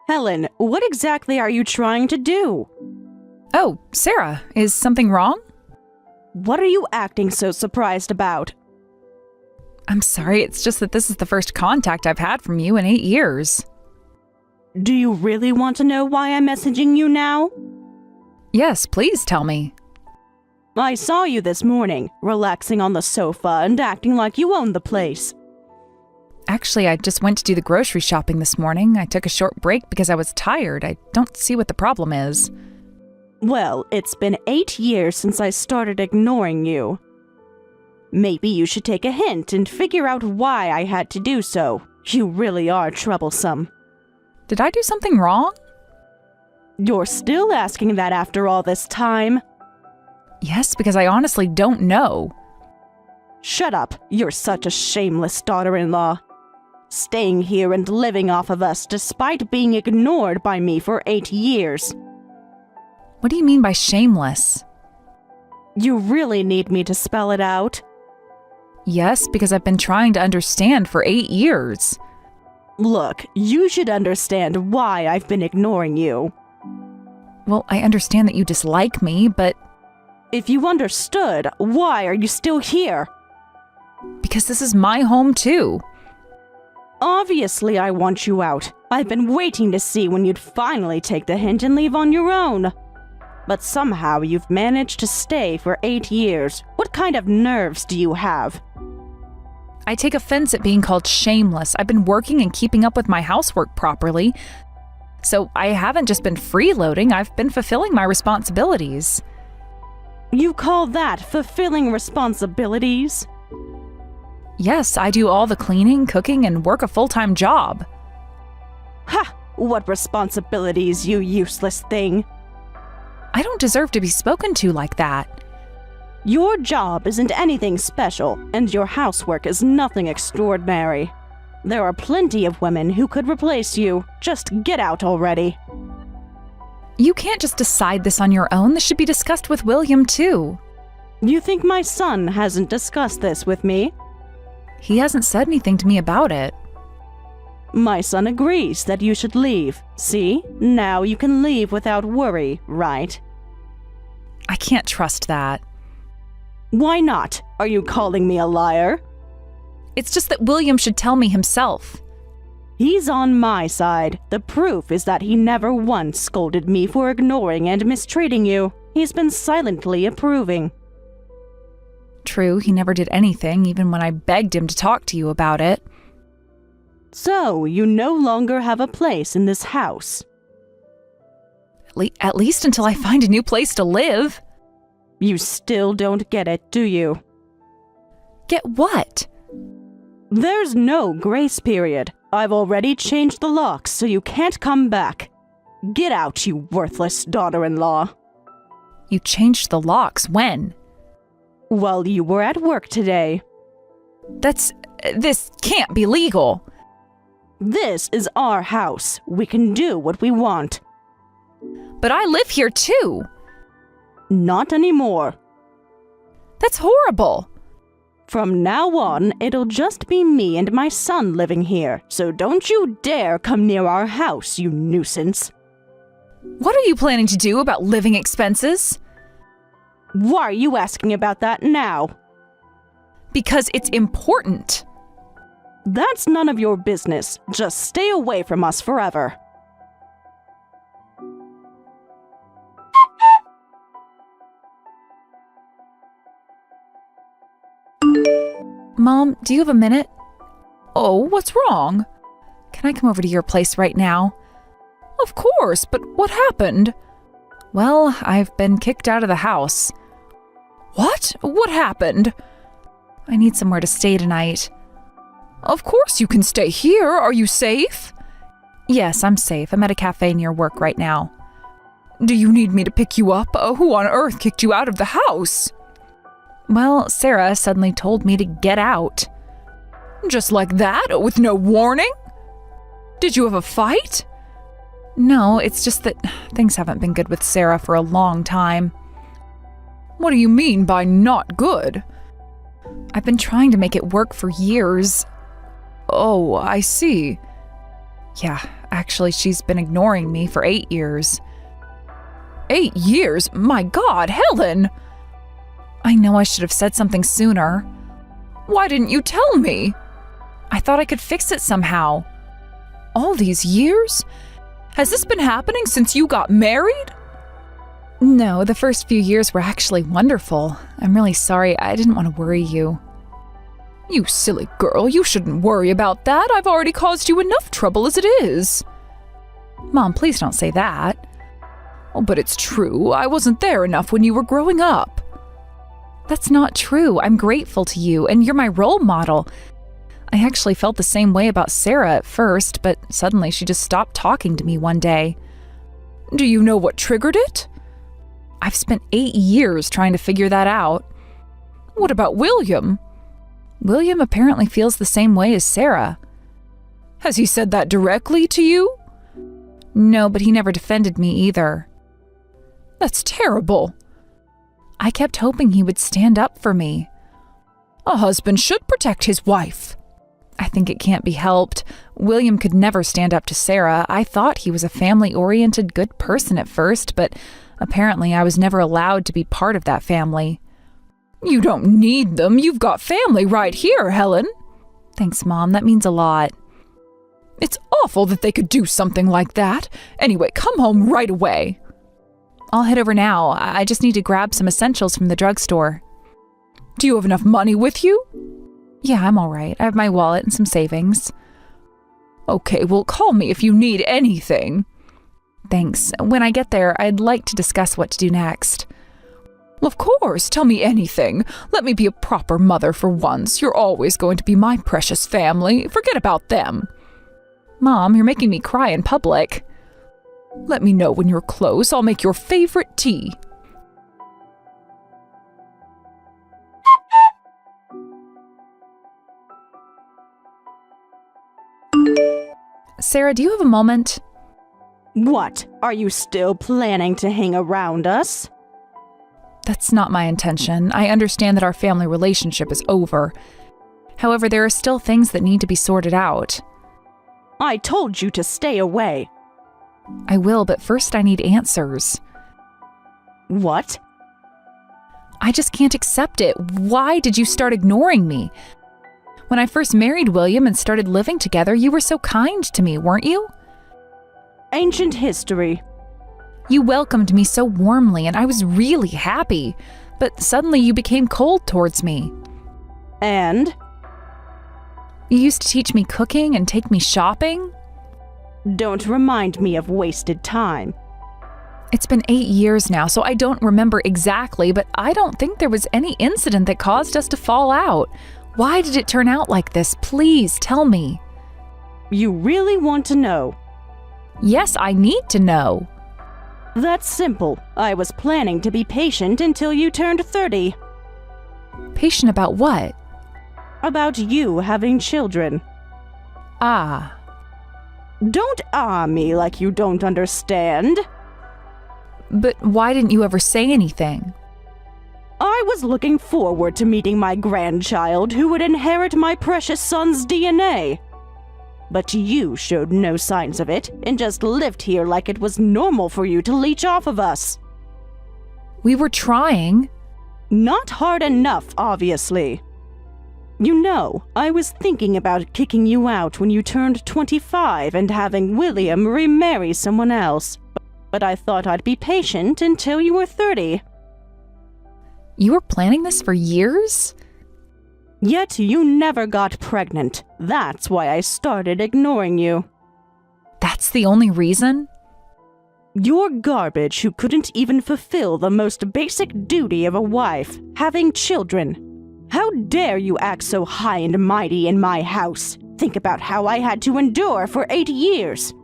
Helen, what exactly are you trying to do? Oh, Sarah, is something wrong? What are you acting so surprised about? I'm sorry, it's just that this is the first contact I've had from you in 8 years. Do you really want to know why I'm messaging you now? Yes, please tell me. I saw you this morning, relaxing on the sofa and acting like you owned the place. Actually, I just went to do the grocery shopping this morning. I took a short break because I was tired. I don't see what the problem is. Well, it's been 8 years since I started ignoring you. Maybe you should take a hint and figure out why I had to do so. You really are troublesome. Did I do something wrong? You're still asking that after all this time? Yes, because I honestly don't know. Shut up. You're such a shameless daughter-in-law. Staying here and living off of us despite being ignored by me for 8 years. What do you mean by shameless? You really need me to spell it out? Yes, because I've been trying to understand for 8 years. Look, you should understand why I've been ignoring you. Well, I understand that you dislike me, but... If you understood, why are you still here? Because this is my home too. Obviously, I want you out. I've been waiting to see when you'd finally take the hint and leave on your own. But somehow you've managed to stay for 8 years. What kind of nerves do you have? I take offense at being called shameless. I've been working and keeping up with my housework properly. So I haven't just been freeloading, I've been fulfilling my responsibilities. You call that fulfilling responsibilities? Yes, I do all the cleaning, cooking, and work a full-time job. Ha! What responsibilities, you useless thing? I don't deserve to be spoken to like that. Your job isn't anything special, and your housework is nothing extraordinary. There are plenty of women who could replace you. Just get out already. You can't just decide this on your own. This should be discussed with William, too. You think my son hasn't discussed this with me? He hasn't said anything to me about it. My son agrees that you should leave. See? Now you can leave without worry, right? I can't trust that. Why not? Are you calling me a liar? It's just that William should tell me himself. He's on my side. The proof is that he never once scolded me for ignoring and mistreating you. He's been silently approving. True, he never did anything, even when I begged him to talk to you about it. So, you no longer have a place in this house. At least until I find a new place to live. You still don't get it, do you? Get what? There's no grace period. I've already changed the locks, so you can't come back. Get out, you worthless daughter-in-law. You changed the locks when? While you were at work today. This can't be legal. This is our house. We can do what we want. But I live here too. Not anymore. That's horrible. From now on, it'll just be me and my son living here, so don't you dare come near our house, you nuisance. What are you planning to do about living expenses? Why are you asking about that now? Because it's important. That's none of your business. Just stay away from us forever. Mom, do you have a minute? Oh, what's wrong? Can I come over to your place right now? Of course, but what happened? Well, I've been kicked out of the house. What? What happened? I need somewhere to stay tonight. Of course you can stay here. Are you safe? Yes, I'm safe. I'm at a cafe near work right now. Do you need me to pick you up? Who on earth kicked you out of the house? Well, Sarah suddenly told me to get out. Just like that? With no warning? Did you have a fight? No, it's just that things haven't been good with Sarah for a long time. What do you mean by not good? I've been trying to make it work for years. Oh, I see. Yeah, Actually, she's been ignoring me for 8 years. 8 years? My God, Helen! I know I should have said something sooner. Why didn't you tell me? I thought I could fix it somehow. All these years? Has this been happening since you got married? No, the first few years were actually wonderful. I'm really sorry. I didn't want to worry you. You silly girl, you shouldn't worry about that. I've already caused you enough trouble as it is. Mom, please don't say that. Oh, but it's true. I wasn't there enough when you were growing up. That's not true. I'm grateful to you, and you're my role model. I actually felt the same way about Sarah at first, but suddenly she just stopped talking to me one day. Do you know what triggered it? I've spent 8 years trying to figure that out. What about William? William apparently feels the same way as Sarah. Has he said that directly to you? No, but he never defended me either. That's terrible. I kept hoping he would stand up for me. A husband should protect his wife. I think it can't be helped. William could never stand up to Sarah. I thought he was a family-oriented good person at first, but apparently I was never allowed to be part of that family. You don't need them. You've got family right here, Helen. Thanks, Mom. That means a lot. It's awful that they could do something like that. Anyway, come home right away. I'll head over now. I just need to grab some essentials from the drugstore. Do you have enough money with you? Yeah, I'm all right. I have my wallet and some savings. Okay, well, call me if you need anything. Thanks. When I get there, I'd like to discuss what to do next. Of course, tell me anything. Let me be a proper mother for once. You're always going to be my precious family. Forget about them. Mom, you're making me cry in public. Let me know when you're close. I'll make your favorite tea. Sarah, do you have a moment? What? Are you still planning to hang around us? That's not my intention. I understand that our family relationship is over. However, there are still things that need to be sorted out. I told you to stay away. I will, but first I need answers. What? I just can't accept it. Why did you start ignoring me? When I first married William and started living together, you were so kind to me, weren't you? Ancient history. You welcomed me so warmly, and I was really happy. But suddenly you became cold towards me. And? You used to teach me cooking and take me shopping. Don't remind me of wasted time. It's been 8 years now, so I don't remember exactly, but I don't think there was any incident that caused us to fall out. Why did it turn out like this? Please tell me. You really want to know? Yes, I need to know. That's simple. I was planning to be patient until you turned 30. Patient about what? About you having children. Ah. Don't me like you don't understand. But why didn't you ever say anything? I was looking forward to meeting my grandchild who would inherit my precious son's DNA. But you showed no signs of it and just lived here like it was normal for you to leech off of us. We were trying. Not hard enough, obviously. You know, I was thinking about kicking you out when you turned 25 and having William remarry someone else. But I thought I'd be patient until you were 30. You were planning this for years? Yet you never got pregnant. That's why I started ignoring you. That's the only reason? You're garbage who couldn't even fulfill the most basic duty of a wife, having children. How dare you act so high and mighty in my house? Think about how I had to endure for 8 years.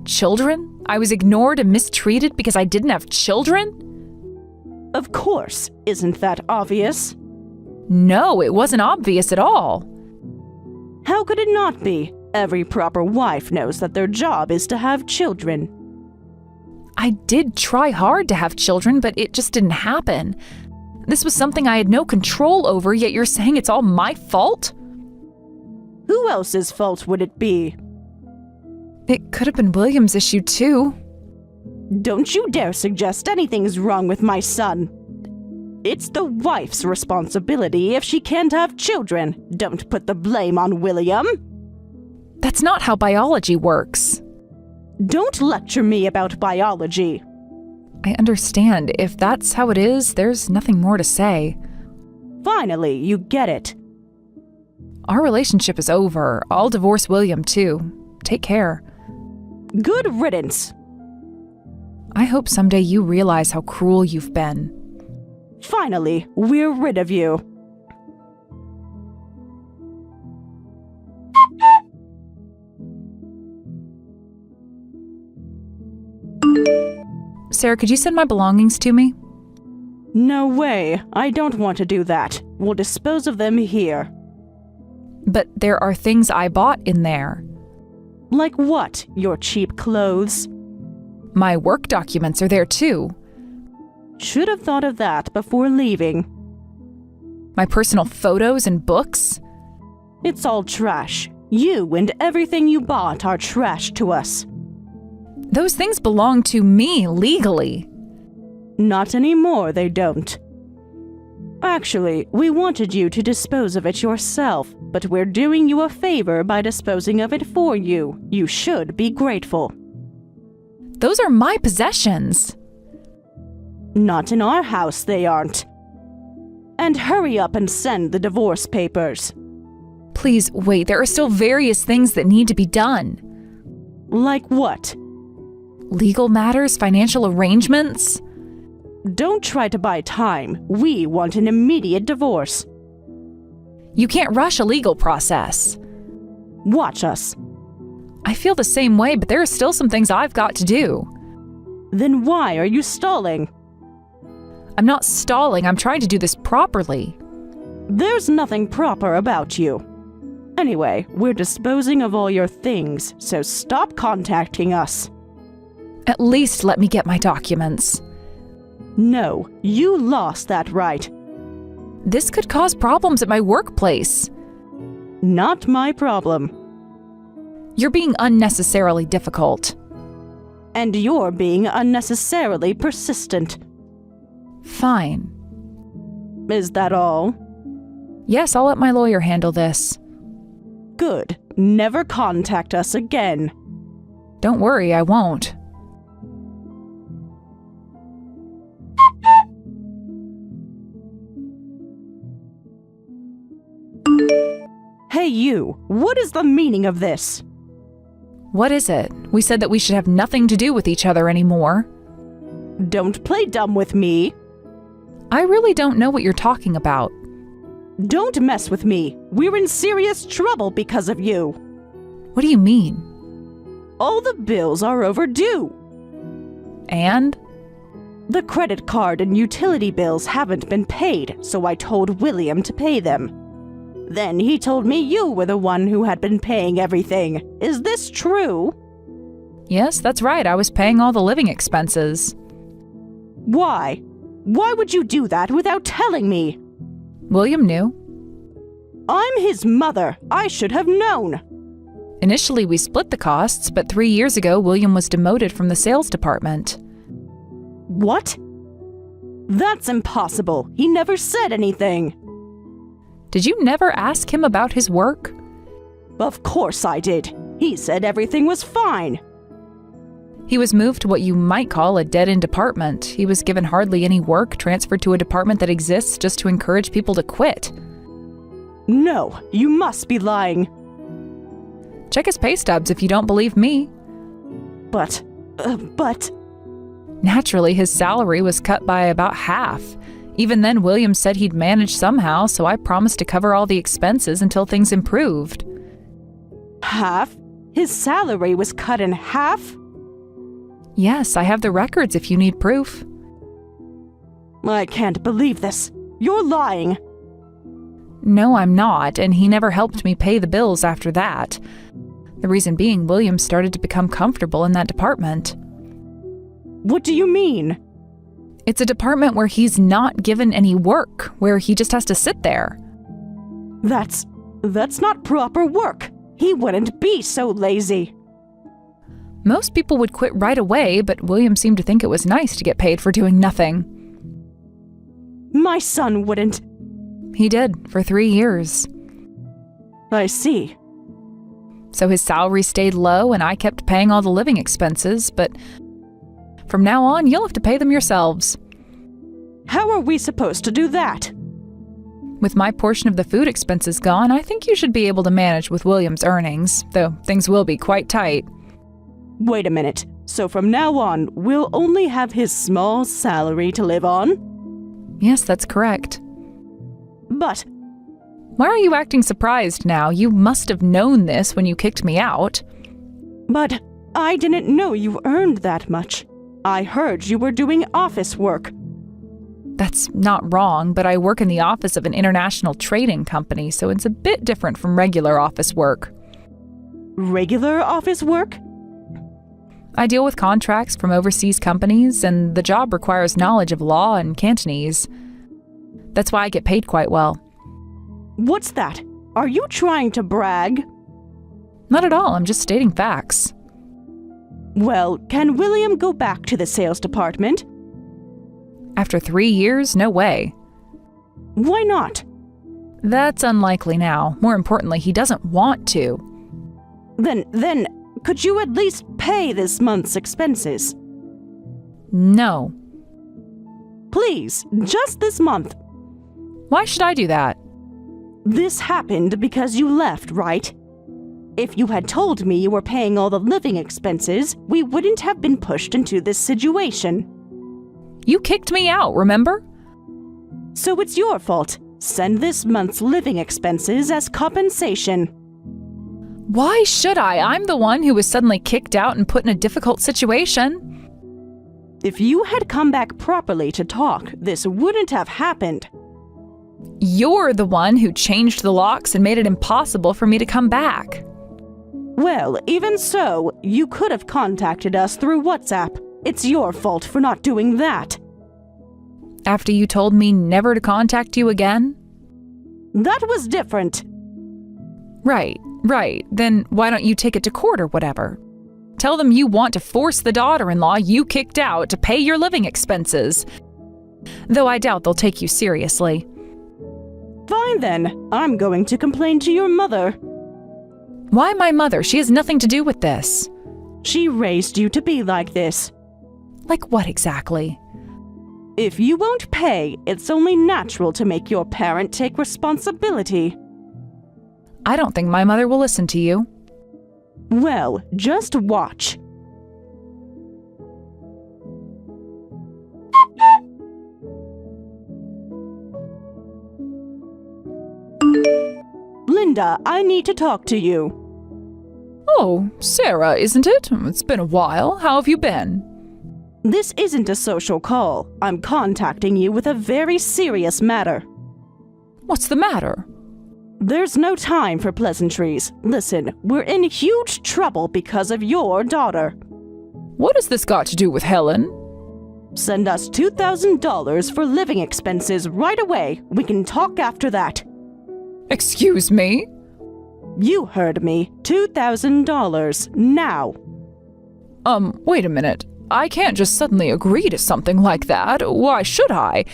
Children? I was ignored and mistreated because I didn't have children? Of course. Isn't that obvious? No, it wasn't obvious at all. How could it not be? Every proper wife knows that their job is to have children. I did try hard to have children, but it just didn't happen. This was something I had no control over, yet you're saying it's all my fault? Who else's fault would it be? It could have been William's issue too. Don't you dare suggest anything's wrong with my son. It's the wife's responsibility if she can't have children. Don't put the blame on William. That's not how biology works. Don't lecture me about biology. I understand. If that's how it is, there's nothing more to say. Finally, you get it. Our relationship is over. I'll divorce William too. Take care. Good riddance. I hope someday you realize how cruel you've been. Finally, we're rid of you. Sarah, could you send my belongings to me? No way. I don't want to do that. We'll dispose of them here. But there are things I bought in there. Like what? Your cheap clothes? My work documents are there too. Should have thought of that before leaving. My personal photos and books. It's all trash. You and everything you bought are trash to us. Those things belong to me legally. Not anymore, they don't. Actually, we wanted you to dispose of it yourself, but we're doing you a favor by disposing of it for you. You should be grateful. Those are my possessions. Not in our house, they aren't. And hurry up and send the divorce papers. Please wait, there are still various things that need to be done. Like what? Legal matters, financial arrangements. Don't try to buy time. We want an immediate divorce. You can't rush a legal process. Watch us. I feel the same way, but there are still some things I've got to do. Then why are you stalling? I'm not stalling, I'm trying to do this properly. There's nothing proper about you. Anyway, we're disposing of all your things, so stop contacting us. At least let me get my documents. No, you lost that right. This could cause problems at my workplace. Not my problem. You're being unnecessarily difficult. And you're being unnecessarily persistent. Fine. Is that all? Yes, I'll let my lawyer handle this. Good. Never contact us again. Don't worry, I won't. Hey you, what is the meaning of this? What is it? We said that we should have nothing to do with each other anymore. Don't play dumb with me. I really don't know what you're talking about. Don't mess with me. We're in serious trouble because of you. What do you mean? All the bills are overdue. And? The credit card and utility bills haven't been paid, so I told William to pay them. Then he told me you were the one who had been paying everything. Is this true? Yes, that's right. I was paying all the living expenses. Why? Why would you do that without telling me? William knew. I'm his mother. I should have known. Initially, we split the costs, but 3 years ago, William was demoted from the sales department. What? That's impossible. He never said anything. Did you never ask him about his work? Of course I did. He said everything was fine. He was moved to what you might call a dead-end department. He was given hardly any work, transferred to a department that exists just to encourage people to quit. No, you must be lying. Check his pay stubs if you don't believe me. But... Naturally, his salary was cut by about half. Even then, William said he'd manage somehow, so I promised to cover all the expenses until things improved. Half? His salary was cut in half? Yes, I have the records if you need proof. I can't believe this. You're lying. No, I'm not, and he never helped me pay the bills after that. The reason being, William started to become comfortable in that department. What do you mean? It's a department where he's not given any work, where he just has to sit there. That's not proper work. He wouldn't be so lazy. Most people would quit right away, but William seemed to think it was nice to get paid for doing nothing. My son wouldn't. He did, for 3 years. I see. So his salary stayed low and I kept paying all the living expenses, but from now on, you'll have to pay them yourselves. How are we supposed to do that? With my portion of the food expenses gone, I think you should be able to manage with William's earnings, though things will be quite tight. Wait a minute. So from now on, we'll only have his small salary to live on? Yes, that's correct. But why are you acting surprised now? You must have known this when you kicked me out. But I didn't know you earned that much. I heard you were doing office work. That's not wrong, but I work in the office of an international trading company, so it's a bit different from regular office work. Regular office work? I deal with contracts from overseas companies, and the job requires knowledge of law and Cantonese. That's why I get paid quite well. What's that? Are you trying to brag? Not at all, I'm just stating facts. Well, can William go back to the sales department? After 3 years, no way. Why not? That's unlikely now. More importantly, he doesn't want to. Then, could you at least pay this month's expenses? No. Please, just this month. Why should I do that? This happened because you left, right? If you had told me you were paying all the living expenses, we wouldn't have been pushed into this situation. You kicked me out, remember? So it's your fault. Send this month's living expenses as compensation. Why should I? I'm the one who was suddenly kicked out and put in a difficult situation. If you had come back properly to talk, this wouldn't have happened. You're the one who changed the locks and made it impossible for me to come back. Well, even so, you could have contacted us through WhatsApp. It's your fault for not doing that. After you told me never to contact you again? That was different. Right. Then why don't you take it to court or whatever? Tell them you want to force the daughter-in-law you kicked out to pay your living expenses. Though I doubt they'll take you seriously. Fine then. I'm going to complain to your mother. Why my mother? She has nothing to do with this. She raised you to be like this. Like what exactly? If you won't pay, it's only natural to make your parent take responsibility. I don't think my mother will listen to you. Well, just watch. Linda, I need to talk to you. Oh, Sarah, isn't it? It's been a while. How have you been? This isn't a social call. I'm contacting you with a very serious matter. What's the matter? There's no time for pleasantries. Listen, we're in huge trouble because of your daughter. What has this got to do with Helen? Send us $2,000 for living expenses right away. We can talk after that. Excuse me? You heard me. $2,000 now. Wait a minute. I can't just suddenly agree to something like that. Why should I?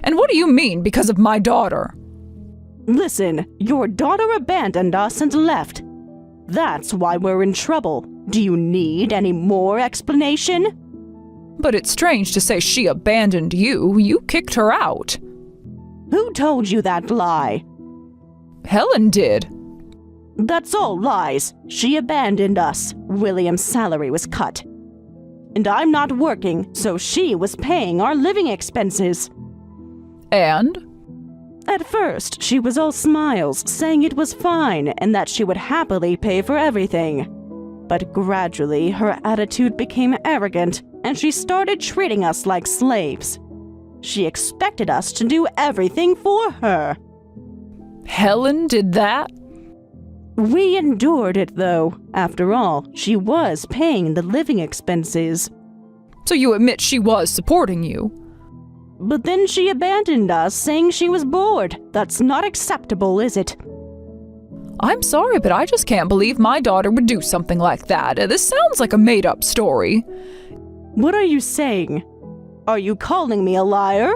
And what do you mean because of my daughter? Listen, your daughter abandoned us and left. That's why we're in trouble. Do you need any more explanation? But it's strange to say she abandoned you. You kicked her out. Who told you that lie? Helen did. That's all lies. She abandoned us. William's salary was cut. And I'm not working, so she was paying our living expenses. And? At first, she was all smiles, saying it was fine and that she would happily pay for everything. But gradually, her attitude became arrogant, and she started treating us like slaves. She expected us to do everything for her. Helen did that? We endured it, though. After all, she was paying the living expenses. So you admit she was supporting you? But then she abandoned us, saying she was bored. That's not acceptable, is it? I'm sorry, but I just can't believe my daughter would do something like that. This sounds like a made-up story. What are you saying? Are you calling me a liar?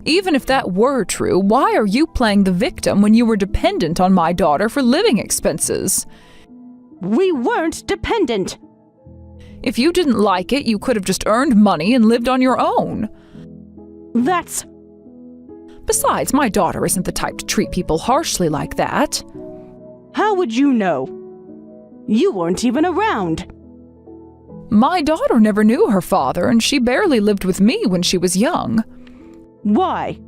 Even if that were true, why are you playing the victim when you were dependent on my daughter for living expenses? We weren't dependent. If you didn't like it, you could have just earned money and lived on your own. Besides, my daughter isn't the type to treat people harshly like that. How would you know? You weren't even around. My daughter never knew her father, and she barely lived with me when she was young. Why?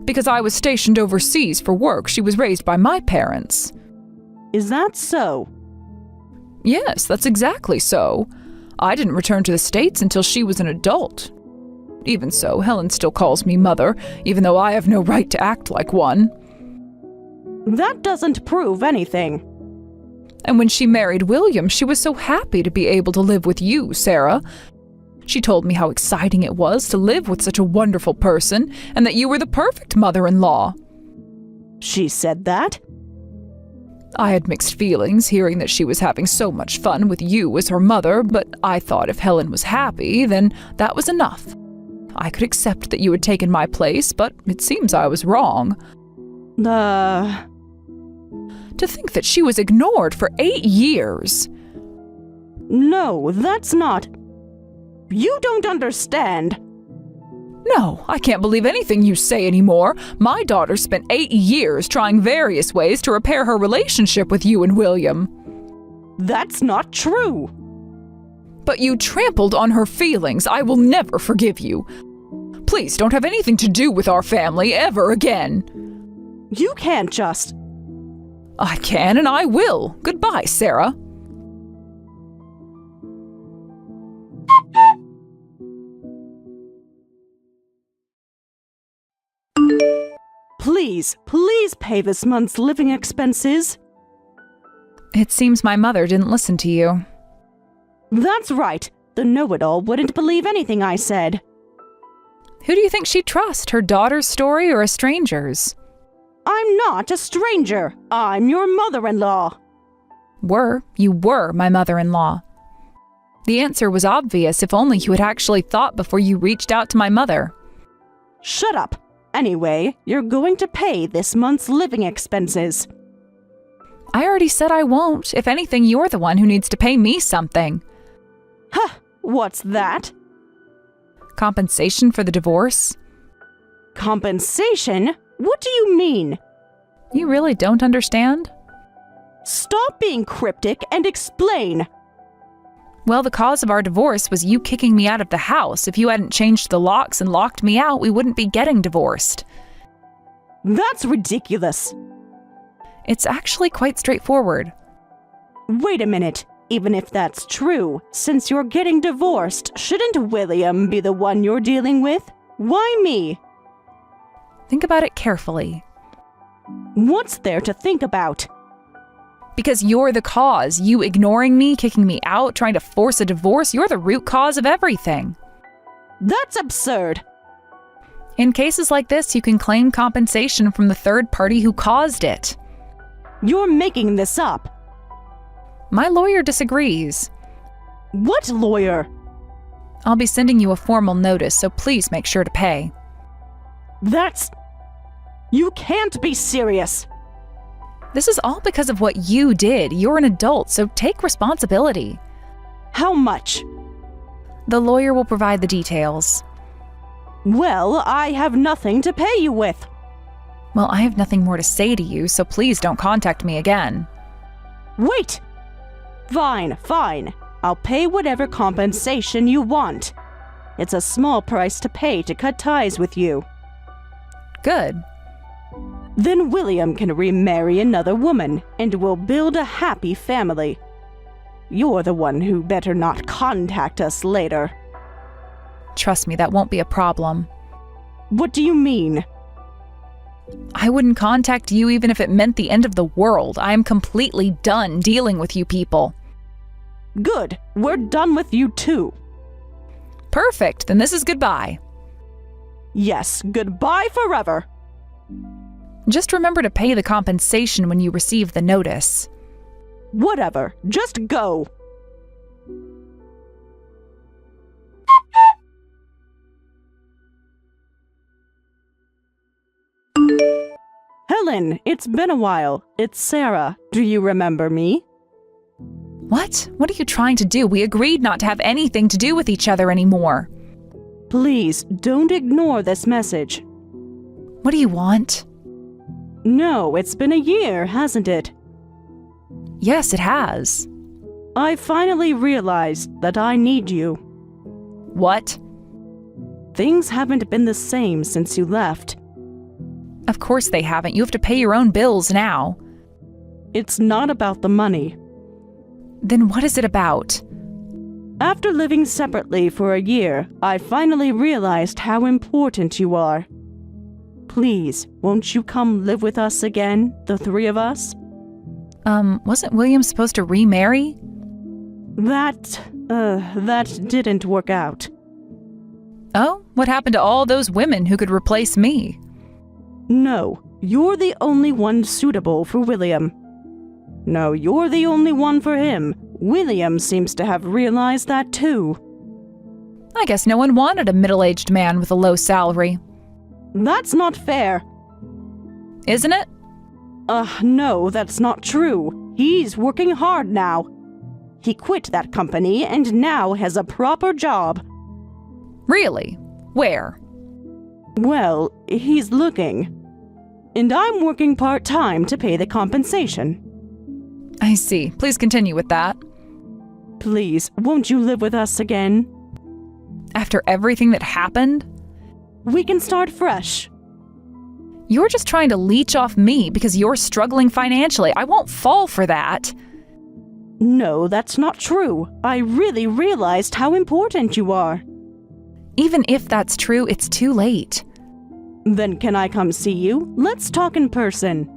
Because I was stationed overseas for work. She was raised by my parents. Is that so? Yes, that's exactly so. I didn't return to the States until she was an adult. Even so, Helen still calls me mother, even though I have no right to act like one. That doesn't prove anything. And when she married William, she was so happy to be able to live with you, Sarah. She told me how exciting it was to live with such a wonderful person, and that you were the perfect mother-in-law. She said that? I had mixed feelings hearing that she was having so much fun with you as her mother, but I thought if Helen was happy, then that was enough. I could accept that you had taken my place, but it seems I was wrong. To think that she was ignored for 8 years. No, that's not. You don't understand. No, I can't believe anything you say anymore. My daughter spent 8 years trying various ways to repair her relationship with you and William. That's not true. But you trampled on her feelings. I will never forgive you. Please don't have anything to do with our family ever again. You can't just... I can and I will. Goodbye, Sarah. Please pay this month's living expenses. It seems my mother didn't listen to you. That's right. The know-it-all wouldn't believe anything I said. Who do you think she'd trust, her daughter's story or a stranger's? I'm not a stranger. I'm your mother-in-law. You were my mother-in-law. The answer was obvious if only you had actually thought before you reached out to my mother. Shut up. Anyway, you're going to pay this month's living expenses. I already said I won't. If anything, you're the one who needs to pay me something. Huh, what's that? Compensation for the divorce? Compensation? What do you mean? You really don't understand? Stop being cryptic and explain. Well, the cause of our divorce was you kicking me out of the house. If you hadn't changed the locks and locked me out, we wouldn't be getting divorced. That's ridiculous. It's actually quite straightforward. Wait a minute. Even if that's true, since you're getting divorced, shouldn't William be the one you're dealing with? Why me? Think about it carefully. What's there to think about? Because you're the cause. You ignoring me, kicking me out, trying to force a divorce, you're the root cause of everything. That's absurd. In cases like this, you can claim compensation from the third party who caused it. You're making this up. My lawyer disagrees. What lawyer? I'll be sending you a formal notice, so please make sure to pay. You can't be serious. This is all because of what you did. You're an adult, so take responsibility. How much? The lawyer will provide the details. Well, I have nothing to pay you with. Well, I have nothing more to say to you, so please don't contact me again. Wait! Fine. I'll pay whatever compensation you want. It's a small price to pay to cut ties with you. Good. Then William can remarry another woman, and we'll build a happy family. You're the one who better not contact us later. Trust me, that won't be a problem. What do you mean? I wouldn't contact you even if it meant the end of the world. I am completely done dealing with you people. Good. We're done with you too. Perfect. Then this is goodbye. Yes, goodbye forever. Just remember to pay the compensation when you receive the notice. Whatever, just go. Helen, it's been a while. It's Sarah. Do you remember me? What? What are you trying to do? We agreed not to have anything to do with each other anymore. Please, don't ignore this message. What do you want? No, it's been a year, hasn't it? Yes, it has. I finally realized that I need you. What? Things haven't been the same since you left. Of course they haven't. You have to pay your own bills now. It's not about the money. Then what is it about? After living separately for a year, I finally realized how important you are. Please, won't you come live with us again, the three of us? Wasn't William supposed to remarry? That didn't work out. Oh, what happened to all those women who could replace me? No, you're the only one suitable for William. No, you're the only one for him. William seems to have realized that too. I guess no one wanted a middle-aged man with a low salary. That's not fair. Isn't it? No, that's not true. He's working hard now. He quit that company and now has a proper job. Really? Where? Well, he's looking. And I'm working part-time to pay the compensation. I see. Please continue with that. Please, won't you live with us again? After everything that happened? We can start fresh. You're just trying to leech off me because you're struggling financially. I won't fall for that. No, that's not true. I really realized how important you are. Even if that's true, it's too late. Then can I come see you? Let's talk in person.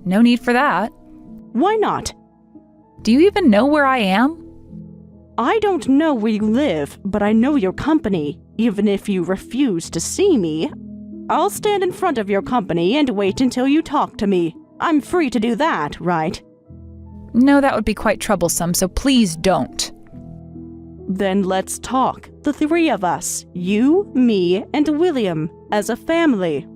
No need for that. Why not? Do you even know where I am? I don't know where you live, but I know your company. Even if you refuse to see me, I'll stand in front of your company and wait until you talk to me. I'm free to do that, right? No, that would be quite troublesome, so please don't. Then let's talk. The three of us. You, me, and William. As a family.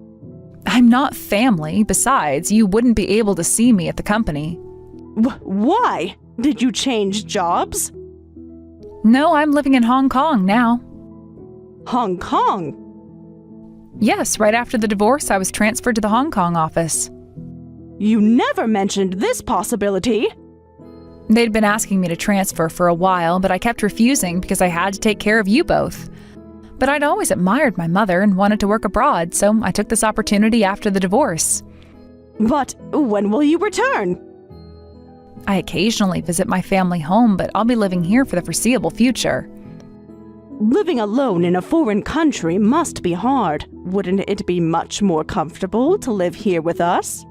I'm not family. Besides, you wouldn't be able to see me at the company. Why? Did you change jobs? No, I'm living in Hong Kong now. Hong Kong? Yes, right after the divorce, I was transferred to the Hong Kong office. You never mentioned this possibility. They'd been asking me to transfer for a while, but I kept refusing because I had to take care of you both. But I'd always admired my mother and wanted to work abroad, so I took this opportunity after the divorce. But when will you return? I occasionally visit my family home, but I'll be living here for the foreseeable future. Living alone in a foreign country must be hard. Wouldn't it be much more comfortable to live here with us?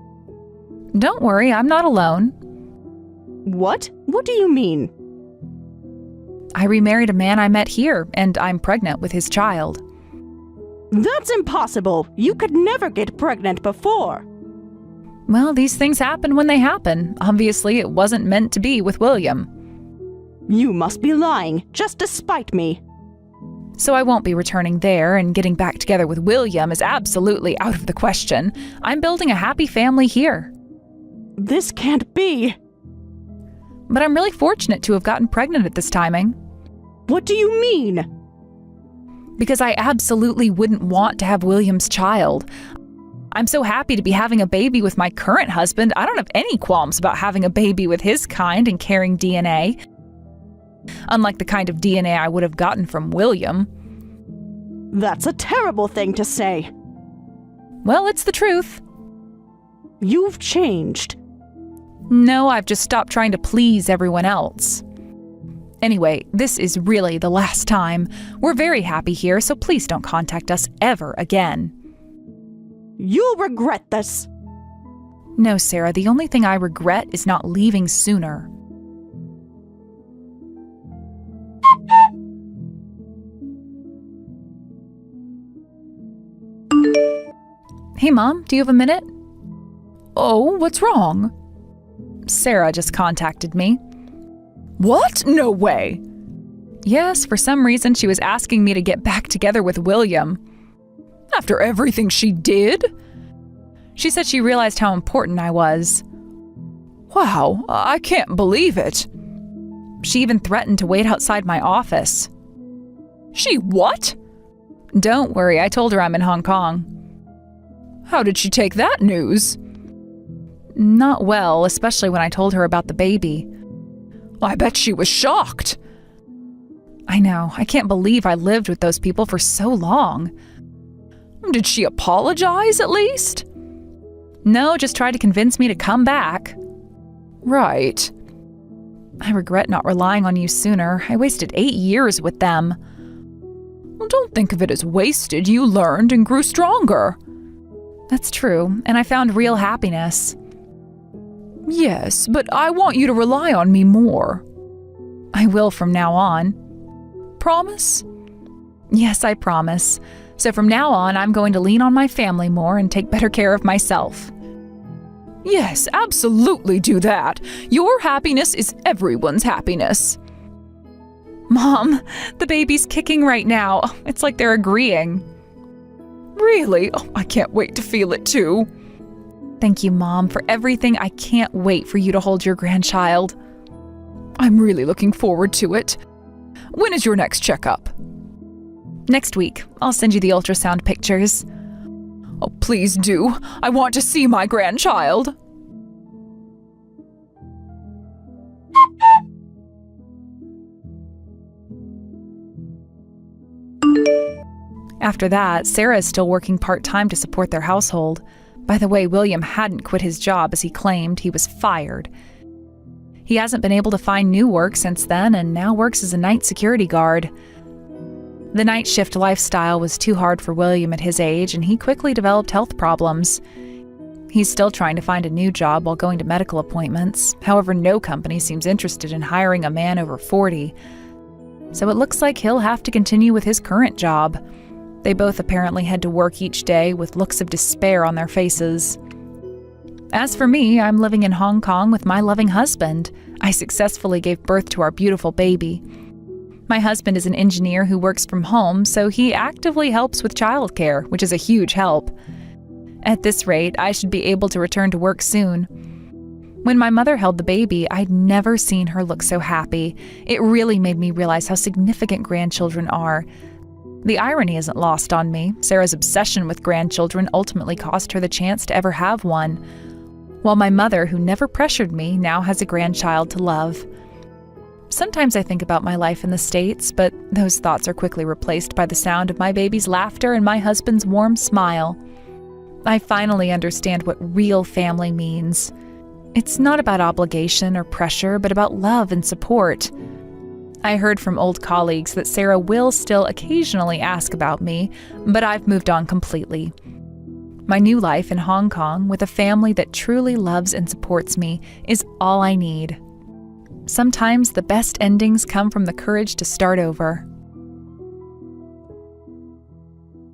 Don't worry, I'm not alone. What? What do you mean? I remarried a man I met here, and I'm pregnant with his child. That's impossible. You could never get pregnant before. Well, these things happen when they happen. Obviously, it wasn't meant to be with William. You must be lying, just to spite me. So I won't be returning there, and getting back together with William is absolutely out of the question. I'm building a happy family here. This can't be. But I'm really fortunate to have gotten pregnant at this timing. What do you mean? Because I absolutely wouldn't want to have William's child. I'm so happy to be having a baby with my current husband. I don't have any qualms about having a baby with his kind and carrying DNA. Unlike the kind of DNA I would have gotten from William. That's a terrible thing to say. Well, it's the truth. You've changed. No, I've just stopped trying to please everyone else. Anyway, this is really the last time. We're very happy here, so please don't contact us ever again. You'll regret this. No, Sarah, the only thing I regret is not leaving sooner. Hey, Mom, do you have a minute? Oh, what's wrong? Sarah just contacted me. What? No way! Yes, for some reason she was asking me to get back together with William. After everything she did? She said she realized how important I was. Wow, I can't believe it. She even threatened to wait outside my office. She what? Don't worry, I told her I'm in Hong Kong. How did she take that news? Not well, especially when I told her about the baby. I bet she was shocked. I know, I can't believe I lived with those people for so long. Did she apologize at least? No, just tried to convince me to come back. Right. I regret not relying on you sooner. I wasted 8 years with them. Well, don't think of it as wasted. You learned and grew stronger. That's true, and I found real happiness. Yes, but I want you to rely on me more. I will from now on. Promise? Yes, I promise. So from now on, I'm going to lean on my family more and take better care of myself. Yes, absolutely do that. Your happiness is everyone's happiness. Mom, the baby's kicking right now. It's like they're agreeing. Really? Oh, I can't wait to feel it too. Thank you, Mom, for everything. I can't wait for you to hold your grandchild. I'm really looking forward to it. When is your next checkup? Next week. I'll send you the ultrasound pictures. Oh, please do. I want to see my grandchild. After that, Sarah is still working part-time to support their household. By the way, William hadn't quit his job as he claimed. He was fired. He hasn't been able to find new work since then and now works as a night security guard. The night shift lifestyle was too hard for William at his age, and he quickly developed health problems. He's still trying to find a new job while going to medical appointments. However, no company seems interested in hiring a man over 40. So it looks like he'll have to continue with his current job. They both apparently head to work each day with looks of despair on their faces. As for me, I'm living in Hong Kong with my loving husband. I successfully gave birth to our beautiful baby. My husband is an engineer who works from home, so he actively helps with childcare, which is a huge help. At this rate, I should be able to return to work soon. When my mother held the baby, I'd never seen her look so happy. It really made me realize how significant grandchildren are. The irony isn't lost on me. Sarah's obsession with grandchildren ultimately cost her the chance to ever have one, while my mother, who never pressured me, now has a grandchild to love. Sometimes I think about my life in the States, but those thoughts are quickly replaced by the sound of my baby's laughter and my husband's warm smile. I finally understand what real family means. It's not about obligation or pressure, but about love and support. I heard from old colleagues that Sarah will still occasionally ask about me, but I've moved on completely. My new life in Hong Kong, with a family that truly loves and supports me, is all I need. Sometimes the best endings come from the courage to start over.